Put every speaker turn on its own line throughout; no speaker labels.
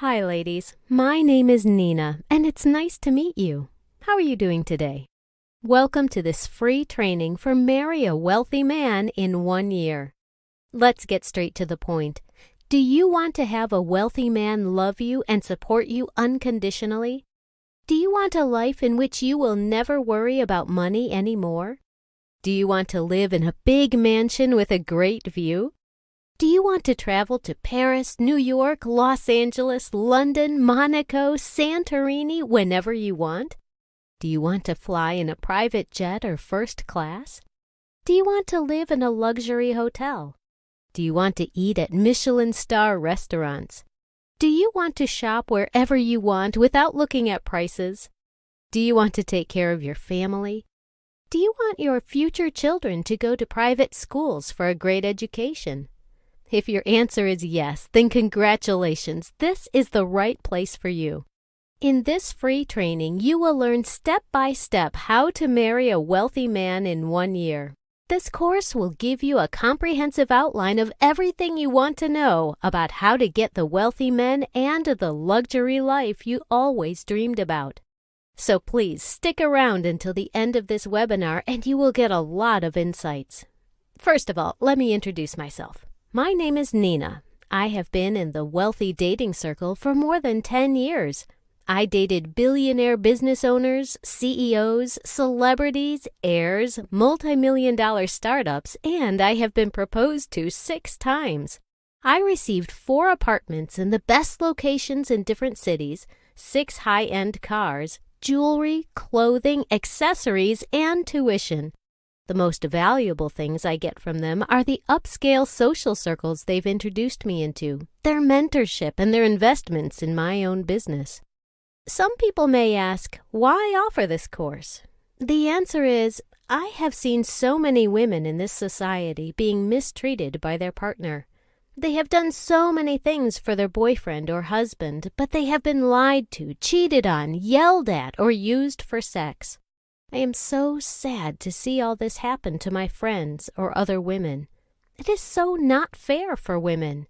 Hi, ladies. My name is Nina, and it's nice to meet you. How are you doing today? Welcome to this free training for Marry a Wealthy Man in 1 year. Let's get straight to the point. Do you want to have a wealthy man love you and support you unconditionally? Do you want a life in which you will never worry about money anymore? Do you want to live in a big mansion with a great view? Do you want to travel to Paris, New York, Los Angeles, London, Monaco, Santorini whenever you want? Do you want to fly in a private jet or first class? Do you want to live in a luxury hotel? Do you want to eat at Michelin star restaurants? Do you want to shop wherever you want without looking at prices? Do you want to take care of your family? Do you want your future children to go to private schools for a great education? If your answer is yes, then congratulations, this is the right place for you. In this free training, you will learn step by step how to marry a wealthy man in 1 year. This course will give you a comprehensive outline of everything you want to know about how to get the wealthy men and the luxury life you always dreamed about. So please stick around until the end of this webinar and you will get a lot of insights. First of all, let me introduce myself. My name is Nina. I have been in the wealthy dating circle for more than 10 years. I dated billionaire business owners, CEOs, celebrities, heirs, multi-million-dollar startups, and I have been proposed to 6 times. I received 4 apartments in the best locations in different cities, 6 high-end cars, jewelry, clothing, accessories, and tuition. The most valuable things I get from them are the upscale social circles they've introduced me into, their mentorship, and their investments in my own business. Some people may ask, why offer this course? The answer is, I have seen so many women in this society being mistreated by their partner. They have done so many things for their boyfriend or husband, but they have been lied to, cheated on, yelled at, or used for sex. I am so sad to see all this happen to my friends or other women. It is so not fair for women.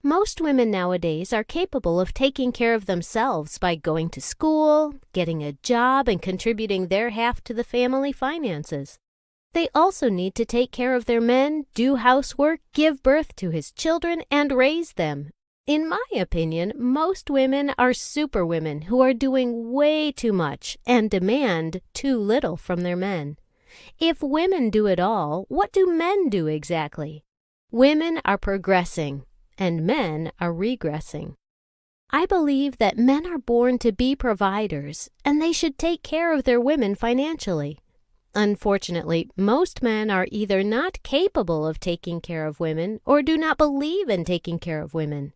Most women nowadays are capable of taking care of themselves by going to school, getting a job, and contributing their half to the family finances. They also need to take care of their men, do housework, give birth to his children, and raise them. In my opinion, most women are superwomen who are doing way too much and demand too little from their men. If women do it all, what do men do exactly? Women are progressing, and men are regressing. I believe that men are born to be providers, and they should take care of their women financially. Unfortunately, most men are either not capable of taking care of women or do not believe in taking care of women.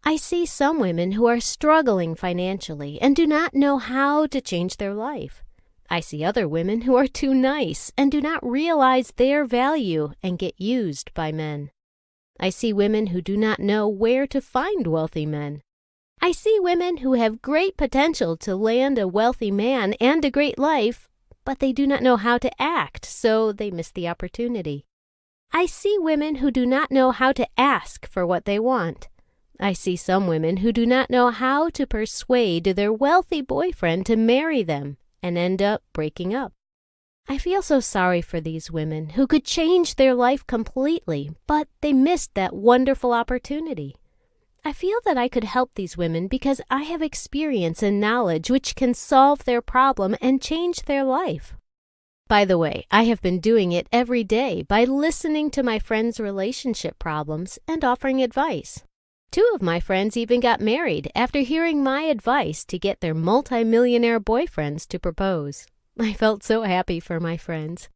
I see some women who are struggling financially and do not know how to change their life. I see other women who are too nice and do not realize their value and get used by men. I see women who do not know where to find wealthy men. I see women who have great potential to land a wealthy man and a great life, but they do not know how to act, so they miss the opportunity. I see women who do not know how to ask for what they want. I see some women who do not know how to persuade their wealthy boyfriend to marry them and end up breaking up. I feel so sorry for these women who could change their life completely, but they missed that wonderful opportunity. I feel that I could help these women because I have experience and knowledge which can solve their problem and change their life. By the way, I have been doing it every day by listening to my friends' relationship problems and offering advice. 2 of my friends even got married after hearing my advice to get their multi-millionaire boyfriends to propose. I felt so happy for my friends.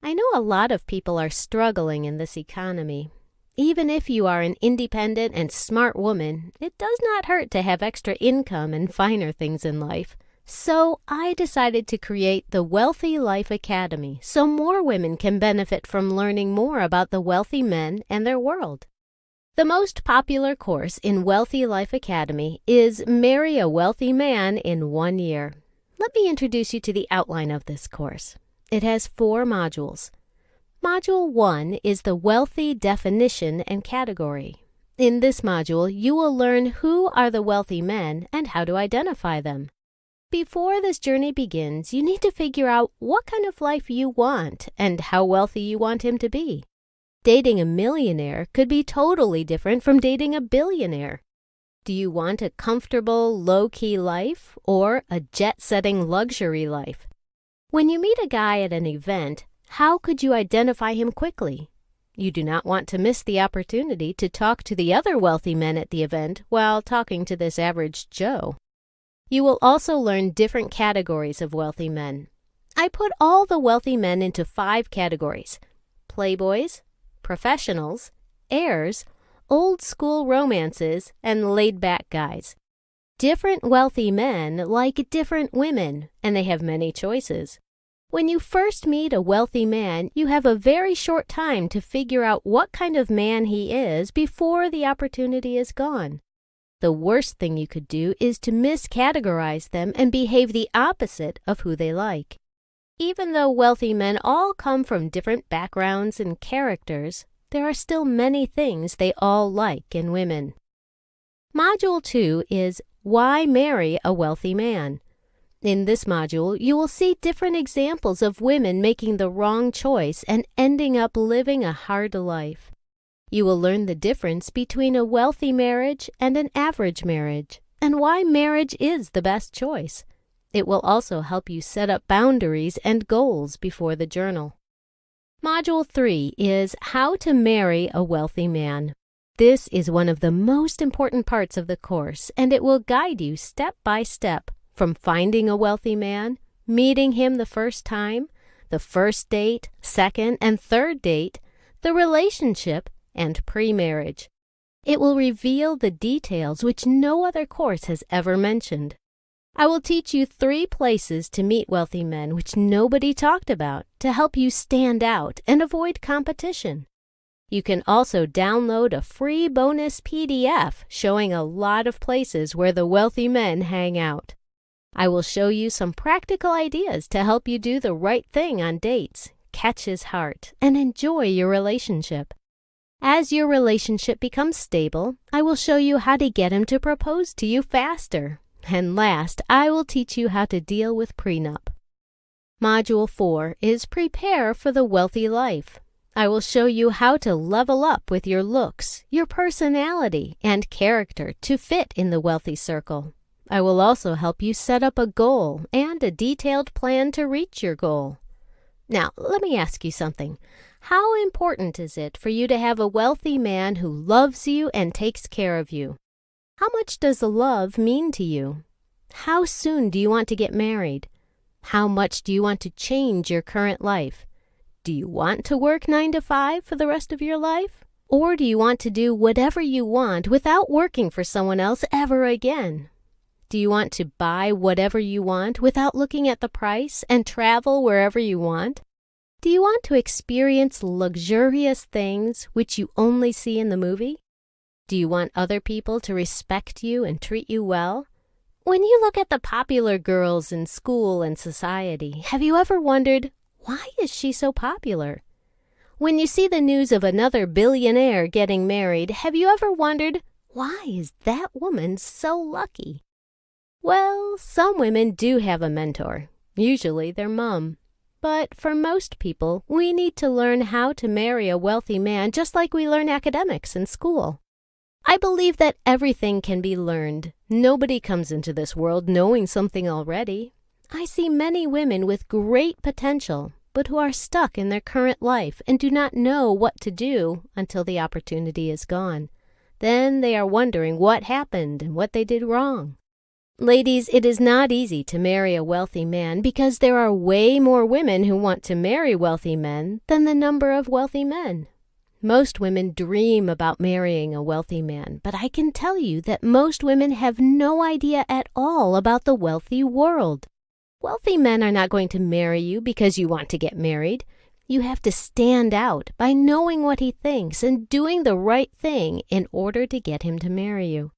I know a lot of people are struggling in this economy. Even if you are an independent and smart woman, it does not hurt to have extra income and finer things in life. So I decided to create the Wealthy Life Academy so more women can benefit from learning more about the wealthy men and their world. The most popular course in Wealthy Life Academy is Marry a Wealthy Man in 1 year. Let me introduce you to the outline of this course. It has 4 modules. Module 1 is the wealthy definition and category. In this module, you will learn who are the wealthy men and how to identify them. Before this journey begins, you need to figure out what kind of life you want and how wealthy you want him to be. Dating a millionaire could be totally different from dating a billionaire. Do you want a comfortable, low-key life or a jet-setting luxury life? When you meet a guy at an event, how could you identify him quickly? You do not want to miss the opportunity to talk to the other wealthy men at the event while talking to this average Joe. You will also learn different categories of wealthy men. I put all the wealthy men into 5 categories: playboys, professionals, heirs, old-school romances, and laid-back guys. Different wealthy men like different women, and they have many choices. When you first meet a wealthy man, you have a very short time to figure out what kind of man he is before the opportunity is gone. The worst thing you could do is to miscategorize them and behave the opposite of who they like. Even though wealthy men all come from different backgrounds and characters, there are still many things they all like in women. Module 2 is Why Marry a Wealthy Man? In this module, you will see different examples of women making the wrong choice and ending up living a hard life. You will learn the difference between a wealthy marriage and an average marriage, and why marriage is the best choice. It will also help you set up boundaries and goals before the journal. Module 3 is How to Marry a Wealthy Man. This is one of the most important parts of the course, and it will guide you step by step from finding a wealthy man, meeting him the first time, the first date, second and third date, the relationship, and pre-marriage. It will reveal the details which no other course has ever mentioned. I will teach you 3 places to meet wealthy men which nobody talked about to help you stand out and avoid competition. You can also download a free bonus PDF showing a lot of places where the wealthy men hang out. I will show you some practical ideas to help you do the right thing on dates, catch his heart, and enjoy your relationship. As your relationship becomes stable, I will show you how to get him to propose to you faster. And last, I will teach you how to deal with prenup. Module 4 is Prepare for the Wealthy Life. I will show you how to level up with your looks, your personality, and character to fit in the wealthy circle. I will also help you set up a goal and a detailed plan to reach your goal. Now, let me ask you something. How important is it for you to have a wealthy man who loves you and takes care of you? How much does love mean to you? How soon do you want to get married? How much do you want to change your current life? Do you want to work 9 to 5 for the rest of your life? Or do you want to do whatever you want without working for someone else ever again? Do you want to buy whatever you want without looking at the price and travel wherever you want? Do you want to experience luxurious things which you only see in the movie? Do you want other people to respect you and treat you well? When you look at the popular girls in school and society, have you ever wondered, why is she so popular? When you see the news of another billionaire getting married, have you ever wondered, why is that woman so lucky? Well, some women do have a mentor, usually their mom. But for most people, we need to learn how to marry a wealthy man just like we learn academics in school. I believe that everything can be learned. Nobody comes into this world knowing something already. I see many women with great potential, but who are stuck in their current life and do not know what to do until the opportunity is gone. Then they are wondering what happened and what they did wrong. Ladies, it is not easy to marry a wealthy man because there are way more women who want to marry wealthy men than the number of wealthy men. Most women dream about marrying a wealthy man, but I can tell you that most women have no idea at all about the wealthy world. Wealthy men are not going to marry you because you want to get married. You have to stand out by knowing what he thinks and doing the right thing in order to get him to marry you.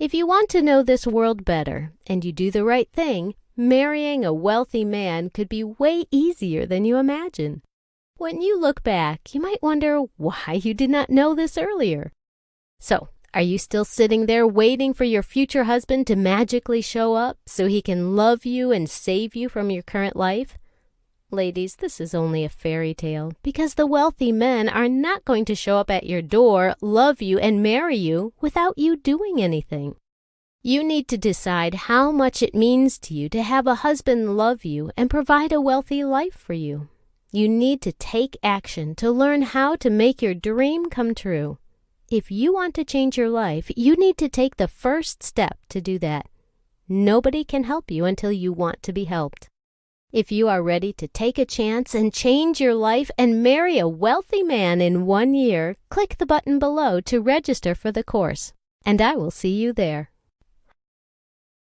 If you want to know this world better and you do the right thing, marrying a wealthy man could be way easier than you imagine. When you look back, you might wonder why you did not know this earlier. So, are you still sitting there waiting for your future husband to magically show up so he can love you and save you from your current life? Ladies, this is only a fairy tale because the wealthy men are not going to show up at your door, love you, and marry you without you doing anything. You need to decide how much it means to you to have a husband love you and provide a wealthy life for you. You need to take action to learn how to make your dream come true. If you want to change your life, you need to take the first step to do that. Nobody can help you until you want to be helped. If you are ready to take a chance and change your life and marry a wealthy man in 1 year, click the button below to register for the course, and I will see you there.